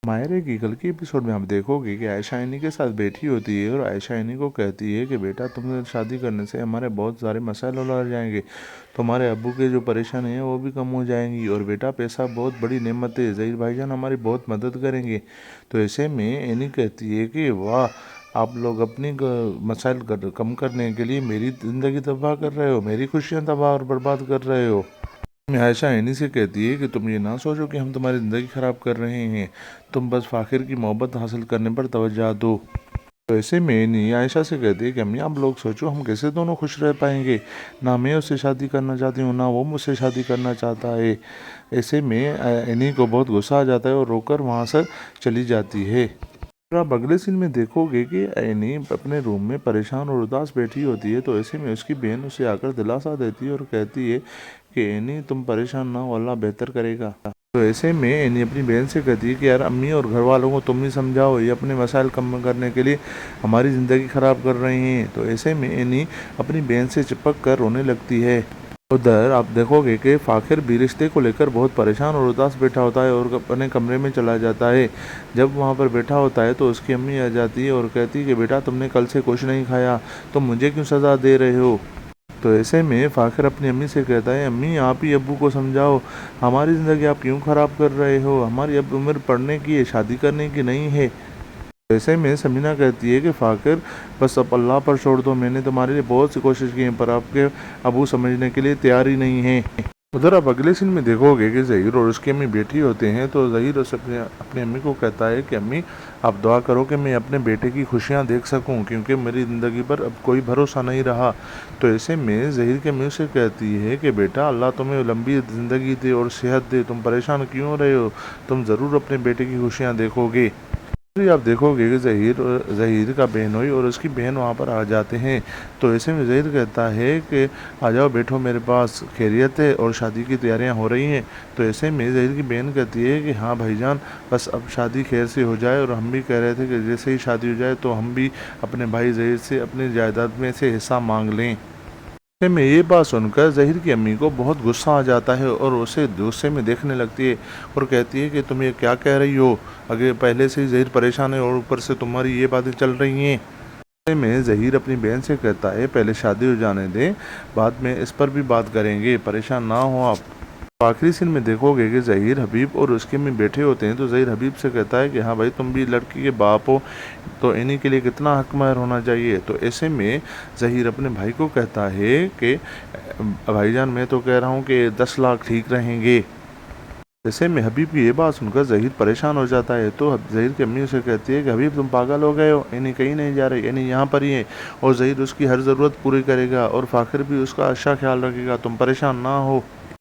मायरे की कल के एपिसोड में आप देखोगे कि आयशा इन्हीं के साथ बैठी होती है और आयशा इन्हीं को कहती है कि बेटा तुमसे शादी करने से हमारे बहुत सारे मसाइल हल जाएंगे, तुम्हारे अब्बू के जो परेशानी है वो भी कम हो जाएंगी, और बेटा पैसा बहुत बड़ी नेमत है, ज़हीर भाईजान हमारी बहुत मदद करेंगे। तो ऐसे में इन्हीं कहती है कि वाह, आप लोग अपनी मसाइल कम करने के लिए मेरी ज़िंदगी तबाह कर रहे हो, मेरी खुशियाँ तबाह और बर्बाद कर रहे हो। आयशा इन्हीं से कहती है कि तुम ये ना सोचो कि हम तुम्हारी ज़िंदगी ख़राब कर रहे हैं, तुम बस फ़ाखिर की मोहब्बत हासिल करने पर तवज्जो दो। तो ऐसे में इन्हीं आयशा से कहती है कि अम्मी आप लोग सोचो हम कैसे दोनों खुश रह पाएंगे, ना मैं उससे शादी करना चाहती हूँ ना वो मुझसे शादी करना चाहता है। ऐसे में इन्हीं को बहुत गुस्सा आ जाता है और रोकर वहाँ से चली जाती है। और आप अगले सीन में देखोगे कि एनी अपने रूम में परेशान और उदास बैठी होती है। तो ऐसे में उसकी बहन उसे आकर दिलासा देती है और कहती है कि एनी तुम परेशान ना हो, अल्लाह बेहतर करेगा। तो ऐसे में एनी अपनी बहन से कहती है कि यार अम्मी और घर वालों को तुम ही समझाओ, ये अपने मसाइल कम करने के लिए हमारी ज़िंदगी ख़राब कर रहे हैं। तो ऐसे में एनी अपनी बहन से चिपक कर रोने लगती है। उधर आप देखोगे कि फ़ाखिर भी रिश्ते को लेकर बहुत परेशान और उदास बैठा होता है और अपने कमरे में चला जाता है। जब वहाँ पर बैठा होता है तो उसकी अम्मी आ जाती है और कहती है कि बेटा तुमने कल से कुछ नहीं खाया, तुम मुझे क्यों सज़ा दे रहे हो। तो ऐसे में फ़ाखिर अपनी अम्मी से कहता है, अम्मी आप ही अब्बू को समझाओ, हमारी ज़िंदगी आप क्यों ख़राब कर रहे हो, हमारी अब उम्र पढ़ने की है, शादी करने की नहीं है। ऐसे में समीना कहती है कि फ़ाखिर बस अब अल्लाह पर छोड़ दो, मैंने तुम्हारे लिए बहुत सी कोशिश की है पर आपके अबू समझने के लिए तैयार ही नहीं है। उधर आप अगले सीन में देखोगे कि ज़हीर और उसकी अम्मी बैठी होते हैं। तो ज़हीर उस अपनी अम्मी को कहता है कि अम्मी आप दुआ करो कि मैं अपने बेटे की खुशियाँ देख सकूं, क्योंकि मेरी ज़िंदगी पर अब कोई भरोसा नहीं रहा। तो ऐसे में ज़हीर के अम्मी से कहती है कि बेटा अल्लाह तुम्हें लंबी ज़िंदगी दे और सेहत दे, तुम परेशान क्यों हो रहे हो, तुम ज़रूर अपने बेटे की खुशियाँ देखोगे। आप देखोगे कि ज़हीर का बहनोई और उसकी बहन वहाँ पर आ जाते हैं। तो ऐसे में ज़हीर कहता है कि आ जाओ बैठो मेरे पास, खैरियत है और शादी की तैयारियां हो रही हैं। तो ऐसे में ज़हीर की बहन कहती है कि हाँ भाईजान, बस अब शादी खैर से हो जाए, और हम भी कह रहे थे कि जैसे ही शादी हो जाए तो हम भी अपने भाई ज़हीर से अपनी जायदाद में से हिस्सा मांग लें। ऐसे में ये बात सुनकर ज़हीर की अम्मी को बहुत गुस्सा आ जाता है और उसे गुस्से में देखने लगती है और कहती है कि तुम ये क्या कह रही हो, अगर पहले से ही ज़हीर परेशान है और ऊपर से तुम्हारी ये बातें चल रही हैं। ऐसे में ज़हीर अपनी बहन से कहता है पहले शादी हो जाने दें, बाद में इस पर भी बात करेंगे, परेशान ना हो आप। आखिरी सीन में देखोगे कि ज़हीर हबीब और उसके में बैठे होते हैं। तो ज़हीर हबीब से कहता है कि हाँ भाई तुम भी लड़की के बाप हो, तो इन्हीं के लिए कितना हक महर होना चाहिए। तो ऐसे में ज़हीर अपने भाई को कहता है कि भाईजान मैं तो कह रहा हूँ कि 10 लाख ठीक रहेंगे। जैसे में हबीब की ये बात सुनकर ज़हीर परेशान हो जाता है। तो ज़हीर की अम्मी उसे कहती है कि हबीब तुम पागल हो गए हो, यानी कहीं नहीं जा रहे, यानी यहाँ पर ही है, और ज़हीर उसकी हर ज़रूरत पूरी करेगा और फ़ाखिर भी उसका अच्छा ख्याल रखेगा, तुम परेशान ना हो।